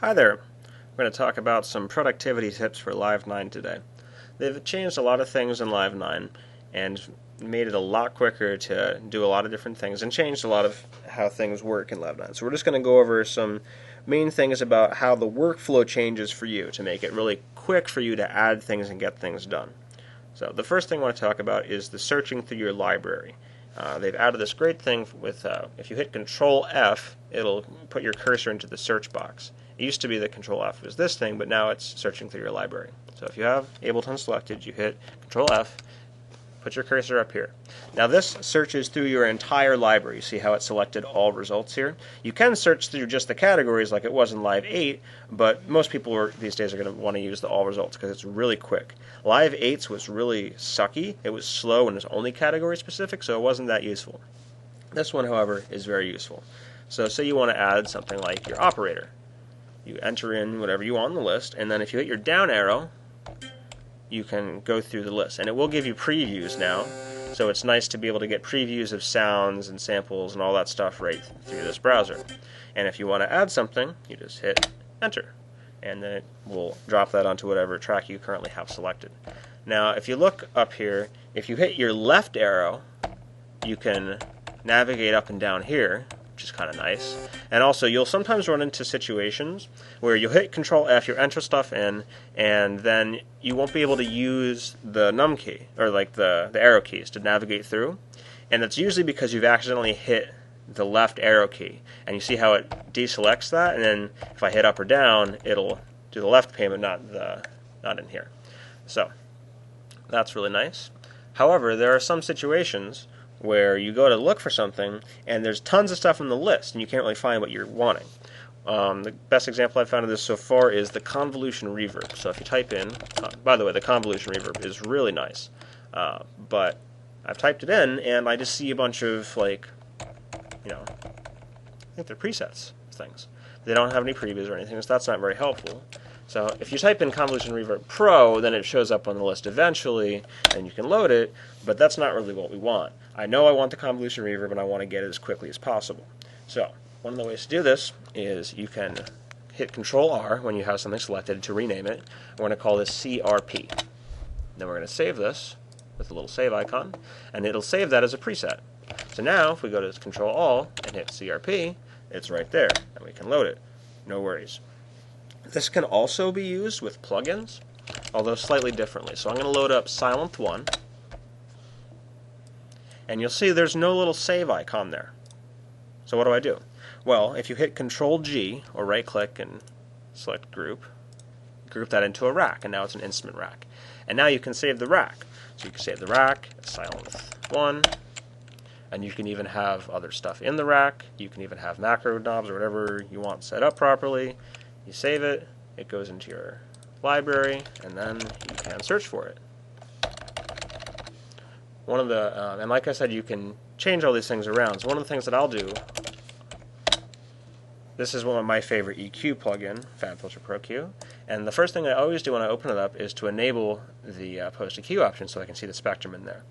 Hi there. We're going to talk about some productivity tips for Live 9 today. They've changed a lot of things in Live 9 and made it a lot quicker to do a lot of different things and changed a lot of how things work in Live 9. So we're just going to go over some main things about how the workflow changes for you to make it really quick for you to add things and get things done. So the first thing I want to talk about is the searching through your library. They've added this great thing with if you hit Control F, it'll put your cursor into the search box. It used to be that Control F was this thing, but now it's searching through your library. So if you have Ableton selected, you hit Control F, put your cursor up here. Now this searches through your entire library. You see how it selected all results here? You can search through just the categories like it was in Live 8, but most people these days are going to want to use the all results because it's really quick. Live 8's was really sucky. It was slow and was only category specific, so it wasn't that useful. This one, however, is very useful. So say you want to add something like your operator. You enter in whatever you want on the list, and then if you hit your down arrow, you can go through the list. And it will give you previews now, so it's nice to be able to get previews of sounds and samples and all that stuff right through this browser. And if you want to add something, you just hit enter, and then it will drop that onto whatever track you currently have selected. Now, if you look up here, if you hit your left arrow, you can navigate up and down here, which is kind of nice. And also, you'll sometimes run into situations where you'll hit Control F, you'll enter stuff in, and then you won't be able to use the num key, or like the arrow keys to navigate through. And that's usually because you've accidentally hit the left arrow key. And you see how it deselects that, and then if I hit up or down, it'll do the left pane, but not in here. So, that's really nice. However, there are some situations where you go to look for something, and there's tons of stuff on the list, and you can't really find what you're wanting. The best example I've found of this so far is the convolution reverb. So if you type in, by the way, the convolution reverb is really nice, but I've typed it in, and I just see a bunch of, like, I think they're presets things. They don't have any previews or anything, so that's not very helpful. So if you type in Convolution Reverb Pro, then it shows up on the list eventually, and you can load it, but that's not really what we want. I know I want the Convolution Reverb, and I want to get it as quickly as possible. So one of the ways to do this is you can hit Control-R when you have something selected to rename it. We're going to call this CRP. Then we're going to save this with a little save icon, and it'll save that as a preset. So now, if we go to Control-Alt and hit CRP, it's right there, and we can load it. No worries. This can also be used with plugins, although slightly differently. So I'm going to load up Silent 1, and you'll see there's no little save icon there. So what do I do? Well, if you hit Control-G, or right-click and select Group that into a rack, and now it's an instrument rack. And now you can save the rack. So you can save the rack, Silent 1, and you can even have other stuff in the rack. You can even have macro knobs or whatever you want set up properly. You save it, it goes into your library, and then you can search for it. And like I said, you can change all these things around. So one of the things that I'll do, this is one of my favorite EQ plugin, FabFilter Pro Q, and the first thing I always do when I open it up is to enable the post EQ option so I can see the spectrum in there.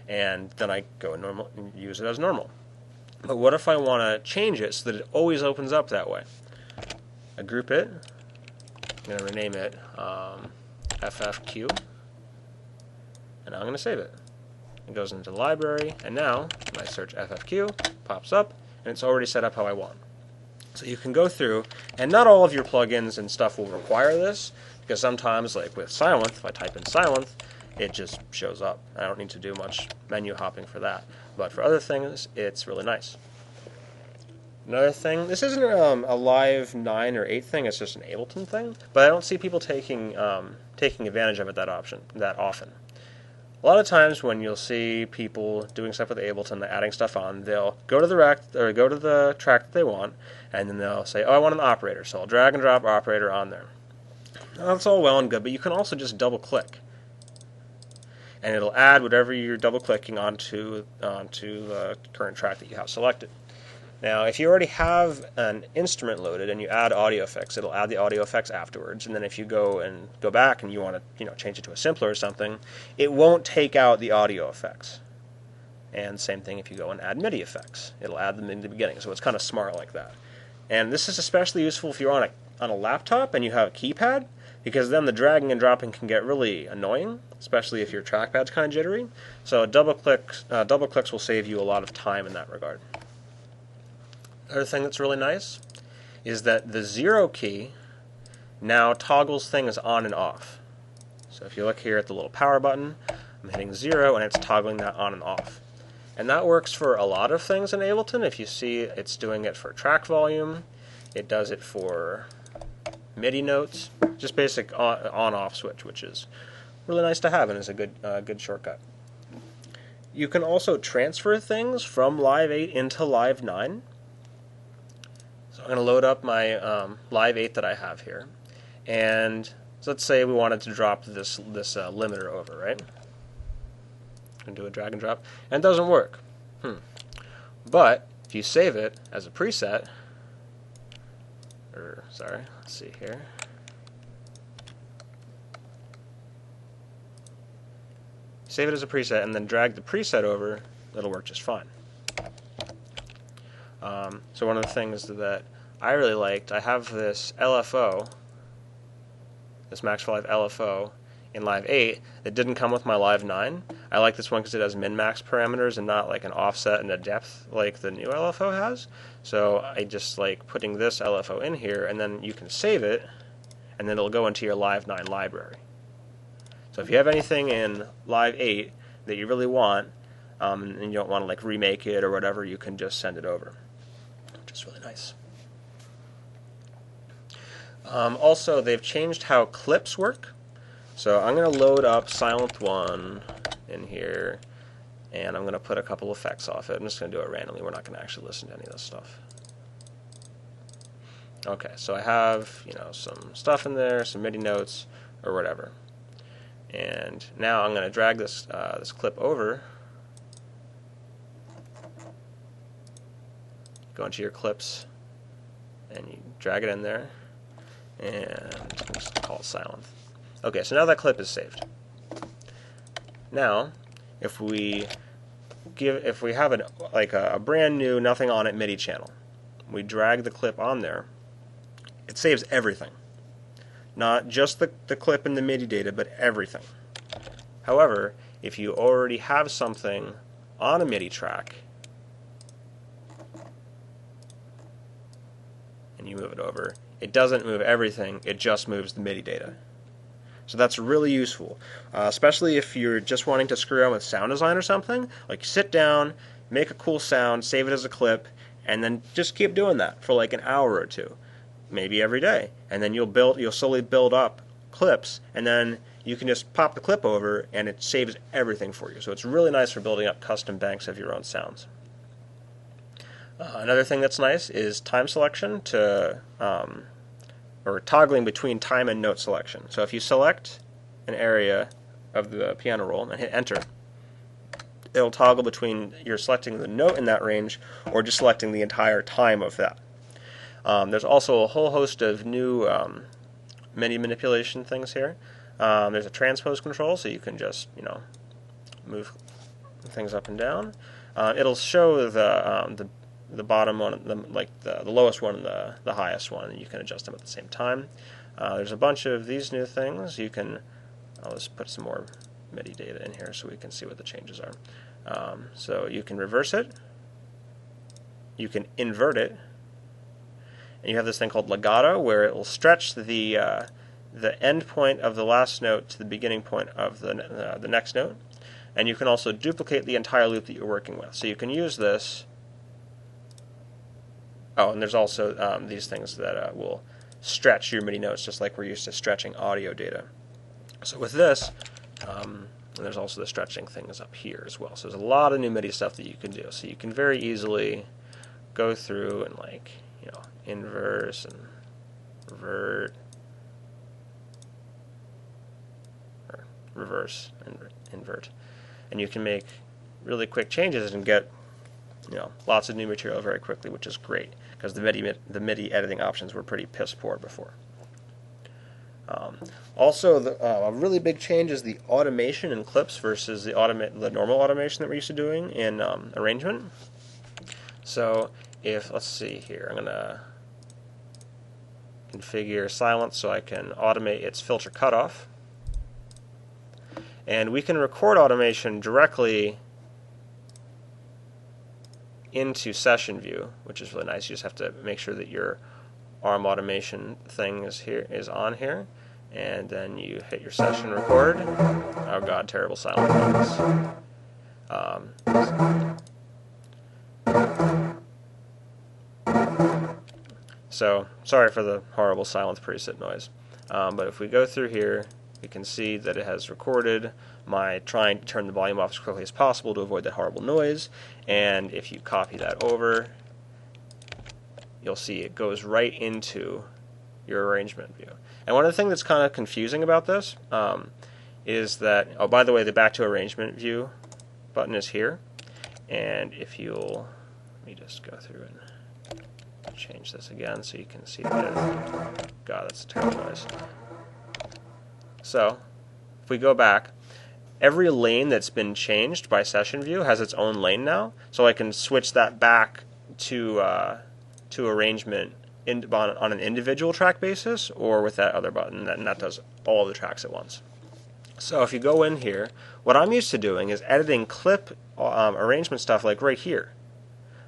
And then I go and use it as normal. But what if I want to change it so that it always opens up that way? I group it. I'm going to rename it FFQ, and I'm going to save it. It goes into the library, and now when I search FFQ, pops up, and it's already set up how I want. So you can go through, and not all of your plugins and stuff will require this, because sometimes, like with Silent, if I type in Silent, it just shows up. I don't need to do much menu hopping for that. But for other things, it's really nice. Another thing, this isn't a Live 9 or 8 thing, it's just an Ableton thing, but I don't see people taking advantage of it that often. A lot of times when you'll see people doing stuff with Ableton, adding stuff on, they'll go to the rack or go to the track that they want, and then they'll say, "Oh, I want an operator," so I'll drag and drop operator on there. Now, that's all well and good, but you can also just double-click, and it'll add whatever you're double-clicking onto the current track that you have selected. Now, if you already have an instrument loaded and you add audio effects, it'll add the audio effects afterwards. And then if you go back and you want to, change it to a simpler or something, it won't take out the audio effects. And same thing if you go and add MIDI effects, it'll add them in the beginning. So it's kind of smart like that. And this is especially useful if you're on a on a laptop and you have a keypad, because then the dragging and dropping can get really annoying, especially if your trackpad's kind of jittery. So double clicks will save you a lot of time in that regard. Another thing that's really nice is that the 0 key now toggles things on and off. So if you look here at the little power button, I'm hitting 0 and it's toggling that on and off. And that works for a lot of things in Ableton. If you see, it's doing it for track volume, it does it for MIDI notes, just basic on-off switch, which is really nice to have and is a good shortcut. You can also transfer things from Live 8 into Live 9. So I'm going to load up my Live 8 that I have here, and so let's say we wanted to drop this limiter over, right? I'm going to do a drag and drop, and it doesn't work. But if you save it as a preset, let's see here. Save it as a preset and then drag the preset over, it'll work just fine. So one of the things that I really liked, I have this LFO, this Max for Live LFO in Live 8 that didn't come with my Live 9. I like this one because it has min-max parameters and not like an offset and a depth like the new LFO has. So I just like putting this LFO in here, and then you can save it, and then it'll go into your Live 9 library. So if you have anything in Live 8 that you really want, and you don't want to like remake it or whatever, you can just send it over, which is really nice. Also, they've changed how clips work. So I'm going to load up Silent 1 in here, and I'm going to put a couple effects off it. I'm just going to do it randomly. We're not going to actually listen to any of this stuff. Okay, so I have some stuff in there, some MIDI notes or whatever. And now I'm going to drag this this clip over. Go into your clips, and you drag it in there, and just call it silent. Okay, so now that clip is saved. Now, if we have a brand new nothing on it MIDI channel, we drag the clip on there, it saves everything. Not just the clip and the MIDI data, but everything. However, if you already have something on a MIDI track and you move it over, it doesn't move everything, it just moves the MIDI data. So that's really useful, especially if you're just wanting to screw around with sound design or something. Like, sit down, make a cool sound, save it as a clip, and then just keep doing that for like an hour or two, maybe every day. And then you'll slowly build up clips, and then you can just pop the clip over, and it saves everything for you. So it's really nice for building up custom banks of your own sounds. Another thing that's nice is time selection or toggling between time and note selection. So if you select an area of the piano roll and hit enter, it'll toggle between you're selecting the note in that range or just selecting the entire time of that. There's also a whole host of new MIDI manipulation things here. There's a transpose control, so you can just move things up and down. It'll show the bottom one, the lowest one, and the highest one, and you can adjust them at the same time. There's a bunch of these new things. I'll just put some more MIDI data in here so we can see what the changes are. So you can reverse it, you can invert it, and you have this thing called legato, where it will stretch the end point of the last note to the beginning point of the next note. And you can also duplicate the entire loop that you're working with. So you can use this. Oh, and there's also these things that will stretch your MIDI notes just like we're used to stretching audio data. So with this, and there's also the stretching things up here as well. So there's a lot of new MIDI stuff that you can do. So you can very easily go through and inverse and revert, or reverse and invert. And you can make really quick changes and get lots of new material very quickly, which is great, because the MIDI editing options were pretty piss poor before. Also, a really big change is the automation in clips versus the normal automation that we're used to doing in arrangement. So let's see here, I'm gonna configure silence so I can automate its filter cutoff. And we can record automation directly into session view, which is really nice. You just have to make sure that your arm automation thing is on here, and then you hit your session record. Oh god, terrible silence noise. So sorry for the horrible silence preset noise. But if we go through here, we can see that it has recorded my trying to turn the volume off as quickly as possible to avoid that horrible noise. And if you copy that over, you'll see it goes right into your arrangement view. And one of the things that's kind of confusing about this is that, oh, by the way, the back to arrangement view button is here. And if you'll, let me just go through and change this again so you can see that. God, that's a terrible noise. So, if we go back, every lane that's been changed by session view has its own lane now, so I can switch that back to arrangement on an individual track basis, or with that other button, and that does all the tracks at once. So if you go in here, what I'm used to doing is editing clip arrangement stuff like right here.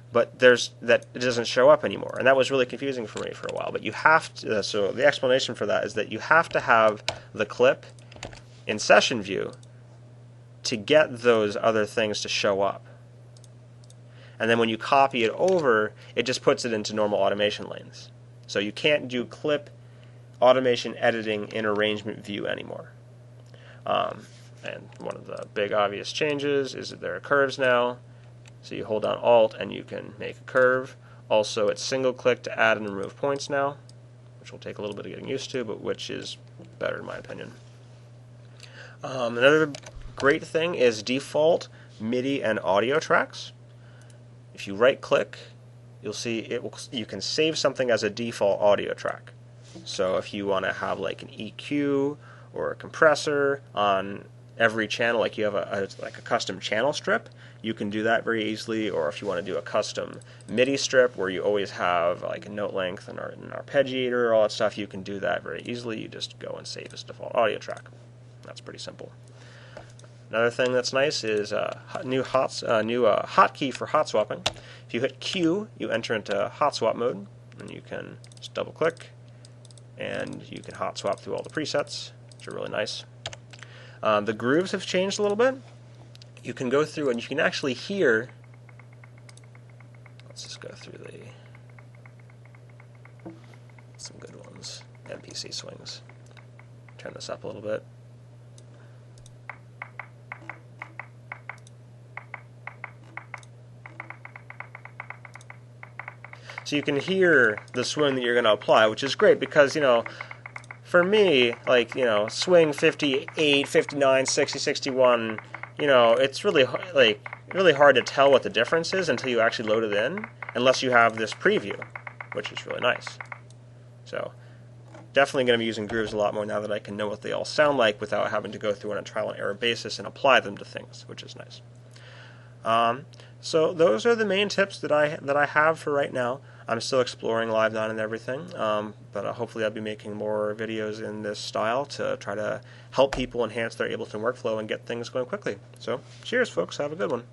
But it doesn't show up anymore, and that was really confusing for me for a while. But you have to, so the explanation for that is that you have to have the clip in session view to get those other things to show up. And then when you copy it over, it just puts it into normal automation lanes. So you can't do clip automation editing in arrangement view anymore. And one of the big obvious changes is that there are curves now. So you hold down Alt and you can make a curve. Also, it's single click to add and remove points now, which will take a little bit of getting used to, but which is better in my opinion. Another great thing is default MIDI and audio tracks. If you right click, you'll see you can save something as a default audio track. So if you want to have like an EQ or a compressor on every channel, like you have a custom channel strip, you can do that very easily. Or if you want to do a custom MIDI strip where you always have like a note length and an arpeggiator, all that stuff, you can do that very easily. You just go and save as default audio track. That's pretty simple. Another thing that's nice is a new hotkey for hot swapping. If you hit Q, you enter into hot swap mode, and you can just double click, and you can hot swap through all the presets, which are really nice. The grooves have changed a little bit. You can go through and you can actually hear. Let's just go through some good ones. MPC swings. Turn this up a little bit. So you can hear the swing that you're going to apply, which is great because, for me, swing 58, 59, 60, 61, it's really hard to tell what the difference is until you actually load it in, unless you have this preview, which is really nice. So definitely going to be using grooves a lot more now that I can know what they all sound like without having to go through on a trial and error basis and apply them to things, which is nice. So those are the main tips that I have for right now. I'm still exploring Live 9 and everything, but hopefully I'll be making more videos in this style to try to help people enhance their Ableton workflow and get things going quickly. So cheers, folks. Have a good one.